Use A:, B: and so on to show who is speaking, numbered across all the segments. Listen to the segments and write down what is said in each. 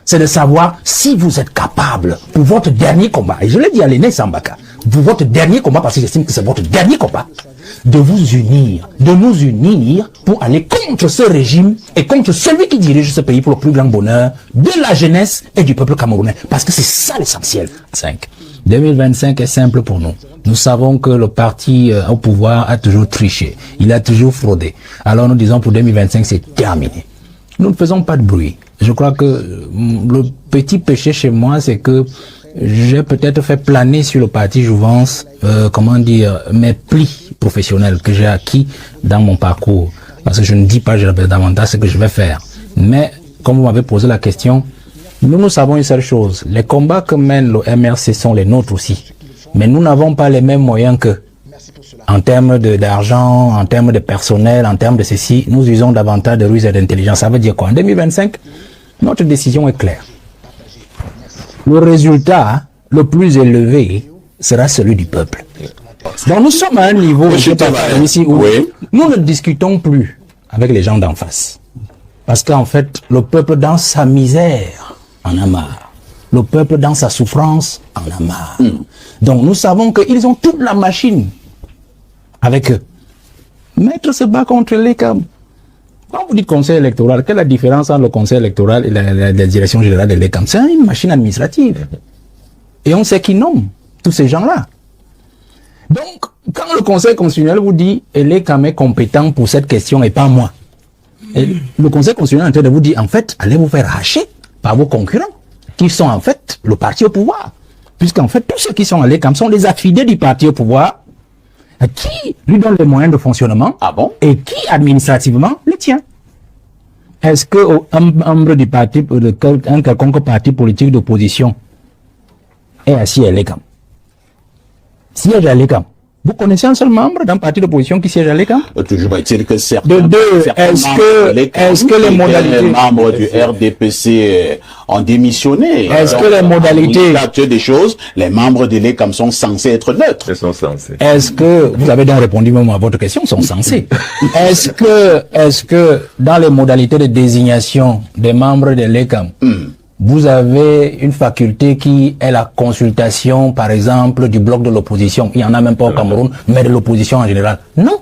A: c'est de savoir si vous êtes capable, pour votre dernier combat, et je l'ai dit à Léné Sambaka, pour votre dernier combat, parce que j'estime que c'est votre dernier combat, de vous unir, de nous unir pour aller contre ce régime et contre celui qui dirige ce pays pour le plus grand bonheur de la jeunesse et du peuple camerounais. Parce que c'est ça l'essentiel. 2025 est simple pour nous. Nous savons que le parti au pouvoir a toujours triché. Il a toujours fraudé. Alors nous disons pour 2025, c'est terminé. Nous ne faisons pas de bruit. Je crois que le petit péché chez moi, c'est que j'ai peut-être fait planer sur le parti Jouvence, mes plis professionnels que j'ai acquis dans mon parcours. Parce que je ne dis pas, je répète davantage ce que je vais faire. Mais, comme vous m'avez posé la question, nous savons une seule chose. Les combats que mène le MRC sont les nôtres aussi. Mais nous n'avons pas les mêmes moyens qu'eux. En termes d'argent, en termes de personnel, en termes de ceci, nous usons davantage de ruse et d'intelligence. Ça veut dire quoi? En 2025, notre décision est claire. Le résultat le plus élevé sera celui du peuple. Donc nous sommes à un niveau ici où nous ne discutons plus avec les gens d'en face. Parce qu'en fait, le peuple dans sa misère en a marre. Le peuple dans sa souffrance en a marre. Donc nous savons qu'ils ont toute la machine avec eux. Maître se bat contre les CAM. Quand vous dites conseil électoral, quelle est la différence entre le conseil électoral et la direction générale de l'ECAM? C'est une machine administrative. Et on sait qui nomme tous ces gens-là. Donc, quand le conseil constitutionnel vous dit l'ECAM est compétent pour cette question et pas moi, et le conseil constitutionnel est en train de vous dire, en fait, allez vous faire hacher par vos concurrents, qui sont en fait le parti au pouvoir. Puisqu'en fait, tous ceux qui sont à l'ECAM sont des affidés du parti au pouvoir, qui lui donne les moyens de fonctionnement et qui administrativement les tient. Est-ce que un membre du parti, un quelconque parti politique d'opposition est assis à l'ECAM? Siège à l'ECAM. Vous connaissez un seul membre d'un parti d'opposition qui siège à l'ECAM?
B: Toujours est-il que certains,
A: de deux, est-ce que les modalités...
B: Les membres du RDPC ont démissionné.
A: Est-ce que les modalités...
B: L'actuel des choses, les membres de l'ECAM sont censés être neutres.
C: Ils sont censés.
A: Est-ce que, vous avez donc répondu même à votre question, sont censés. Est-ce que dans les modalités de désignation des membres de l'ECAM, vous avez une faculté qui est la consultation, par exemple, du bloc de l'opposition. Il n'y en a même pas au Cameroun, mais de l'opposition en général. Non.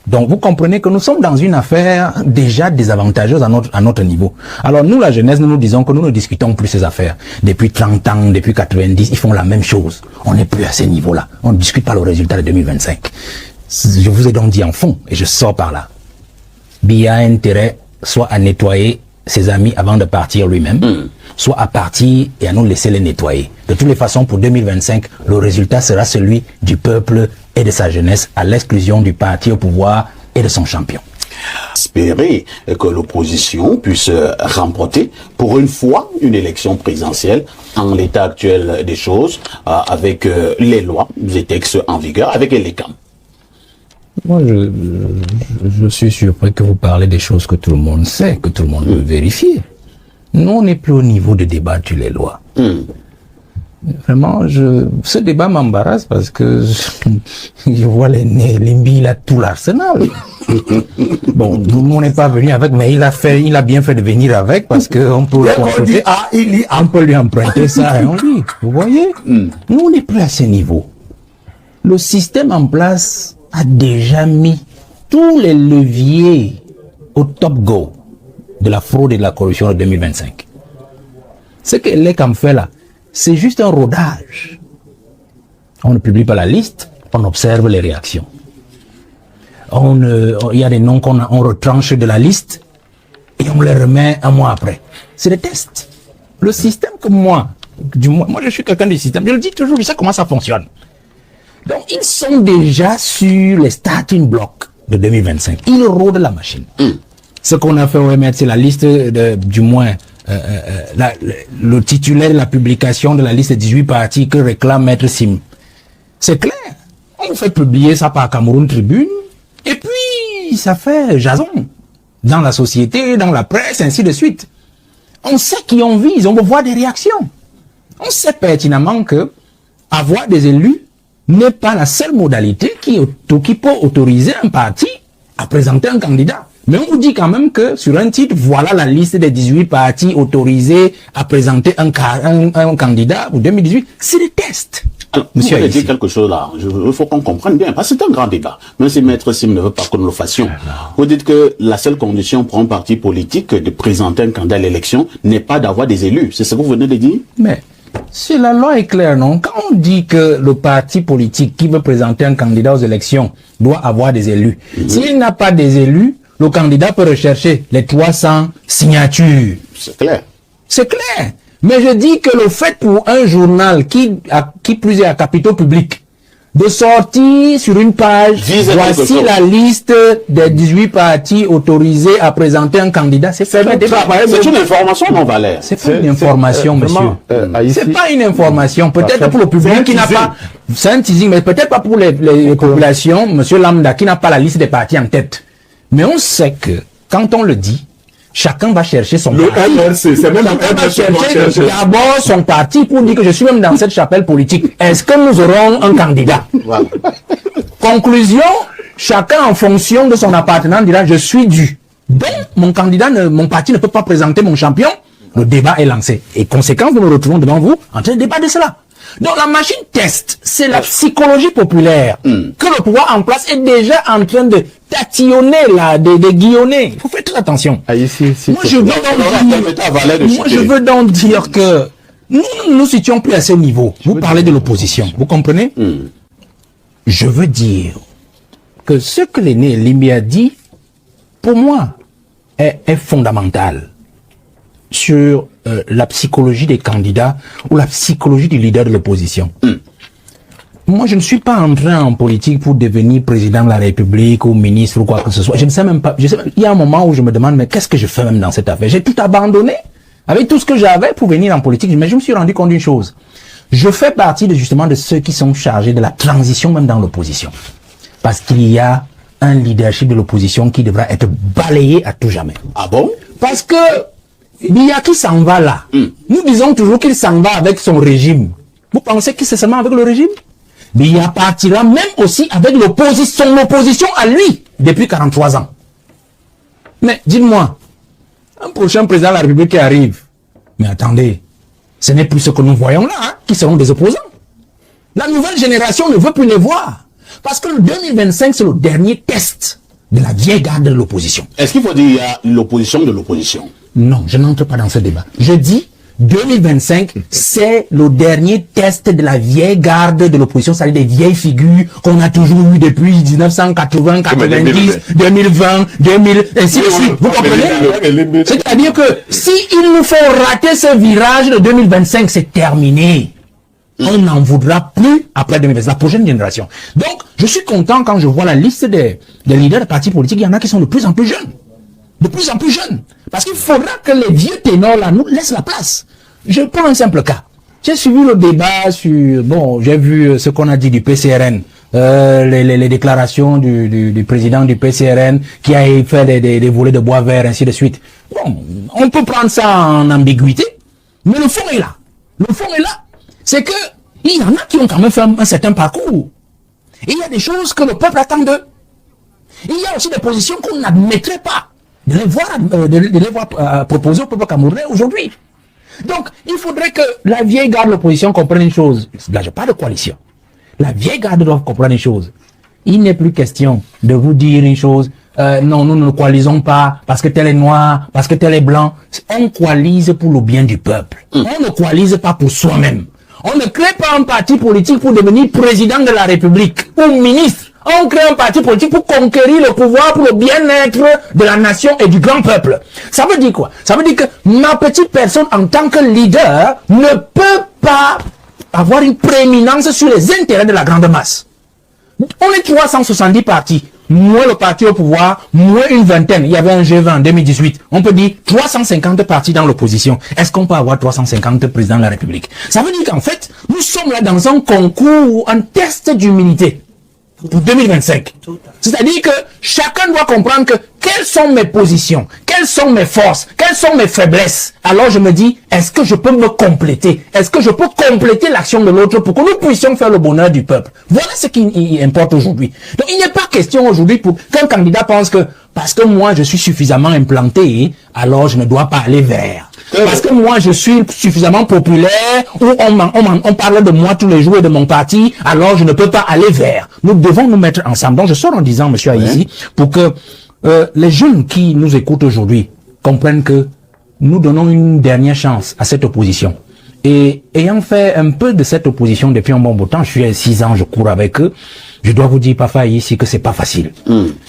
A: Donc, vous comprenez que nous sommes dans une affaire déjà désavantageuse à notre niveau. Alors, nous, la jeunesse, nous disons que nous ne discutons plus ces affaires. Depuis 30 ans, depuis 90, ils font la même chose. On n'est plus à ces niveaux-là. On ne discute pas le résultat de 2025. Je vous ai donc dit en fond, et je sors par là. Biya a intérêt soit à nettoyer ses amis avant de partir lui-même, soit à partir et à nous laisser les nettoyer. De toutes les façons, pour 2025, le résultat sera celui du peuple et de sa jeunesse, à l'exclusion du parti au pouvoir et de son champion.
B: Espérer que l'opposition puisse remporter pour une fois une élection présidentielle en l'état actuel des choses, avec les lois, les textes en vigueur, avec les CAM.
A: Moi, je suis surpris que vous parlez des choses que tout le monde sait, que tout le monde veut vérifier. Nous, on n'est plus au niveau de débattre sur les lois. Vraiment, ce débat m'embarrasse parce que je vois les billes, là, tout l'arsenal. Bon, nous, on n'est pas venu avec, mais il a bien fait de venir avec parce qu'on peut on peut lui emprunter ça et on lit. Vous voyez? Nous, on n'est plus à ce niveau. Le système en place a déjà mis tous les leviers au top go de la fraude et de la corruption de 2025. Ce que l'ECAM fait là, c'est juste un rodage. On ne publie pas la liste, on observe les réactions. Il y a des noms qu'on retranche de la liste et on les remet un mois après. C'est des tests. Le système que moi je suis quelqu'un du système, je le dis toujours, je sais comment ça fonctionne. Donc, ils sont déjà sur les starting blocks de 2025. Ils rôdent la machine. Ce qu'on a fait au MR, c'est la liste, du moins, le titulaire de la publication de la liste de 18 partis que réclame Maître Sim. C'est clair. On fait publier ça par Cameroun Tribune, et puis ça fait jason dans la société, dans la presse, ainsi de suite. On sait qui on vise, on veut voir des réactions. On sait pertinemment que avoir des élus n'est pas la seule modalité qui peut autoriser un parti à présenter un candidat. Mais on vous dit quand même que sur un titre, voilà la liste des 18 partis autorisés à présenter un candidat pour 2018. C'est des tests.
B: Alors, monsieur, vous allez dire quelque chose là. Il faut qu'on comprenne bien, parce que c'est un grand débat. Même si Maître Sim ne veut pas que nous le fassions. Vous dites que la seule condition pour un parti politique de présenter un candidat à l'élection n'est pas d'avoir des élus. C'est ce que vous venez de dire?
A: Mais si la loi est claire, non? Quand on dit que le parti politique qui veut présenter un candidat aux élections doit avoir des élus, s'il n'a pas des élus, le candidat peut rechercher les 300 signatures.
B: C'est clair.
A: C'est clair. Mais je dis que le fait pour un journal qui plus est à capitaux publics, de sortir sur une page, voici la liste des 18 partis autorisés à présenter un candidat, c'est faire un débat.
B: C'est une information, non, Valère?
A: C'est pas une information, monsieur. C'est pas une information. Peut-être pour le public qui n'a pas, c'est un teasing, mais peut-être pas pour les populations, monsieur Lambda, qui n'a pas la liste des partis en tête. Mais on sait que, quand on le dit, chacun va chercher son parti.
C: LRC, c'est même
A: chacun va chercher d'abord son parti pour dire que je suis même dans cette chapelle politique. Est-ce que nous aurons un candidat?
B: Voilà.
A: Conclusion, chacun en fonction de son appartenance dira je suis dû. Donc, mon parti ne peut pas présenter mon champion. Le débat est lancé. Et conséquence, nous nous retrouvons devant vous en train de débattre de cela. Donc la machine test, c'est la psychologie populaire que le pouvoir en place est déjà en train de tatillonner, de guillonner. Il faut faire très attention. Moi, je veux donc dire que nous ne nous situons plus à ce niveau. Vous parlez de l'opposition, vous comprenez? Je veux dire que ce que l'aîné Limbi a dit, pour moi, est fondamental sur la psychologie des candidats ou la psychologie du leader de l'opposition. Moi, je ne suis pas entré en politique pour devenir président de la République ou ministre ou quoi que ce soit. Je ne sais même pas. Il y a un moment où je me demande, mais qu'est-ce que je fais même dans cette affaire? J'ai tout abandonné avec tout ce que j'avais pour venir en politique. Mais je me suis rendu compte d'une chose. Je fais partie justement de ceux qui sont chargés de la transition même dans l'opposition. Parce qu'il y a un leadership de l'opposition qui devra être balayé à tout jamais.
B: Ah bon?
A: Parce que il y a qui s'en va là. Nous disons toujours qu'il s'en va avec son régime. Vous pensez que c'est seulement avec le régime? Mais il y a partira même aussi avec son opposition à lui depuis 43 ans. Mais dites-moi, un prochain président de la République qui arrive, mais attendez, ce n'est plus ce que nous voyons là, hein, qui seront des opposants. La nouvelle génération ne veut plus les voir. Parce que le 2025, c'est le dernier test de la vieille garde de l'opposition.
B: Est-ce qu'il faut dire qu'il y a l'opposition de l'opposition?
A: Non, je n'entre pas dans ce débat. Je dis 2025, c'est le dernier test de la vieille garde de l'opposition, c'est-à-dire des vieilles figures qu'on a toujours eues depuis 1980, 90, 2020, 2000, ainsi de suite. Vous comprenez? C'est-à-dire que si il nous faut rater ce virage de 2025, c'est terminé. On n'en voudra plus après 2025, la prochaine génération. Donc, je suis content quand je vois la liste des leaders de partis politiques, il y en a qui sont de plus en plus jeunes. De plus en plus jeunes. Parce qu'il faudra que les vieux ténors là nous laissent la place. Je prends un simple cas. J'ai suivi le débat sur, j'ai vu ce qu'on a dit du PCRN, les déclarations du président du PCRN qui a fait des volets de bois vert, ainsi de suite. Bon, on peut prendre ça en ambiguïté, mais le fond est là. Le fond est là. C'est que il y en a qui ont quand même fait un certain parcours. Et il y a des choses que le peuple attend d'eux. Il y a aussi des positions qu'on n'admettrait pas de les voir proposer au peuple camerounais aujourd'hui. Donc, il faudrait que la vieille garde de l'opposition comprenne une chose. Là, je parle de coalition. La vieille garde doit comprendre une chose. Il n'est plus question de vous dire une chose. Non, nous ne coalisons pas parce que tel est noir, parce que tel est blanc. On coalise pour le bien du peuple. On ne coalise pas pour soi-même. On ne crée pas un parti politique pour devenir président de la République ou ministre. On crée un parti politique pour conquérir le pouvoir pour le bien-être de la nation et du grand peuple. Ça veut dire quoi? Ça veut dire que ma petite personne en tant que leader ne peut pas avoir une prééminence sur les intérêts de la grande masse. On est 370 partis. Moins le parti au pouvoir, moins une vingtaine. Il y avait un G20 en 2018. On peut dire 350 partis dans l'opposition. Est-ce qu'on peut avoir 350 présidents de la République? Ça veut dire qu'en fait, nous sommes là dans un concours, un test d'humilité pour 2025. C'est-à-dire que chacun doit comprendre que quelles sont mes positions, quelles sont mes forces, quelles sont mes faiblesses. Alors je me dis, est-ce que je peux me compléter? Est-ce que je peux compléter l'action de l'autre pour que nous puissions faire le bonheur du peuple? Voilà ce qui importe aujourd'hui. Donc il n'est pas question aujourd'hui pour qu'un candidat pense que Parce que moi, je suis suffisamment implanté, alors je ne dois pas aller vers. Parce que moi, je suis suffisamment populaire, où on parle de moi tous les jours et de mon parti, alors je ne peux pas aller vers. Nous devons nous mettre ensemble. Donc, je sors en disant, monsieur Aïssi, pour que les jeunes qui nous écoutent aujourd'hui comprennent que nous donnons une dernière chance à cette opposition. Et ayant fait un peu de cette opposition depuis un bon bout de temps, je suis à 6 ans, je cours avec eux, je dois vous dire, parfois ici, que c'est pas facile.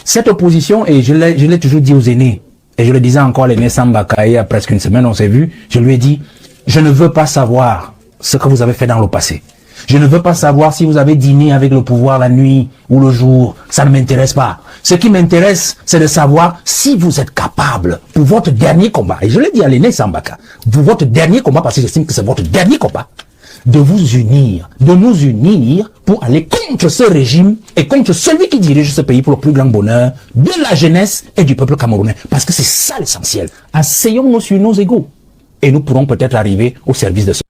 A: Cette opposition, et je l'ai toujours dit aux aînés, et je le disais encore à l'aîné Sambaka, il y a presque une semaine, on s'est vu, je lui ai dit, je ne veux pas savoir ce que vous avez fait dans le passé. Je ne veux pas savoir si vous avez dîné avec le pouvoir la nuit ou le jour. Ça ne m'intéresse pas. Ce qui m'intéresse, c'est de savoir si vous êtes capable, pour votre dernier combat, et je l'ai dit à l'aîné Sambaka, pour votre dernier combat, parce que j'estime que c'est votre dernier combat, de vous unir, de nous unir pour aller contre ce régime et contre celui qui dirige ce pays pour le plus grand bonheur de la jeunesse et du peuple camerounais. Parce que c'est ça l'essentiel. Asseyons-nous sur nos égaux et nous pourrons peut-être arriver au service de ce.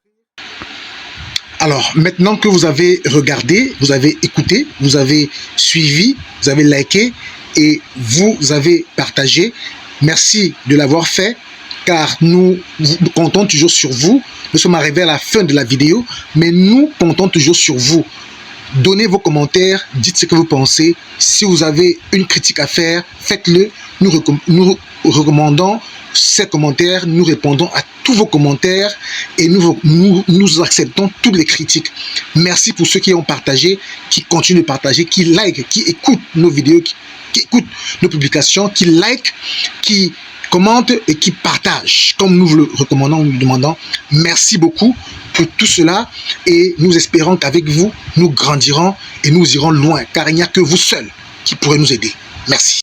C: Alors, maintenant que vous avez regardé, vous avez écouté, vous avez suivi, vous avez liké et vous avez partagé, merci de l'avoir fait, car nous comptons toujours sur vous. Nous sommes arrivés à la fin de la vidéo, mais nous comptons toujours sur vous. Donnez vos commentaires, dites ce que vous pensez. Si vous avez une critique à faire, faites-le. Nous recommandons ces commentaires, nous répondons à tous vos commentaires et nous acceptons toutes les critiques. Merci pour ceux qui ont partagé, qui continuent de partager, qui like, qui écoutent nos vidéos, qui écoutent nos publications, qui like, qui commentent et qui partagent, comme nous vous le recommandons, nous le demandons. Merci beaucoup pour tout cela et nous espérons qu'avec vous, nous grandirons et nous irons loin, car il n'y a que vous seuls qui pourrez nous aider. Merci.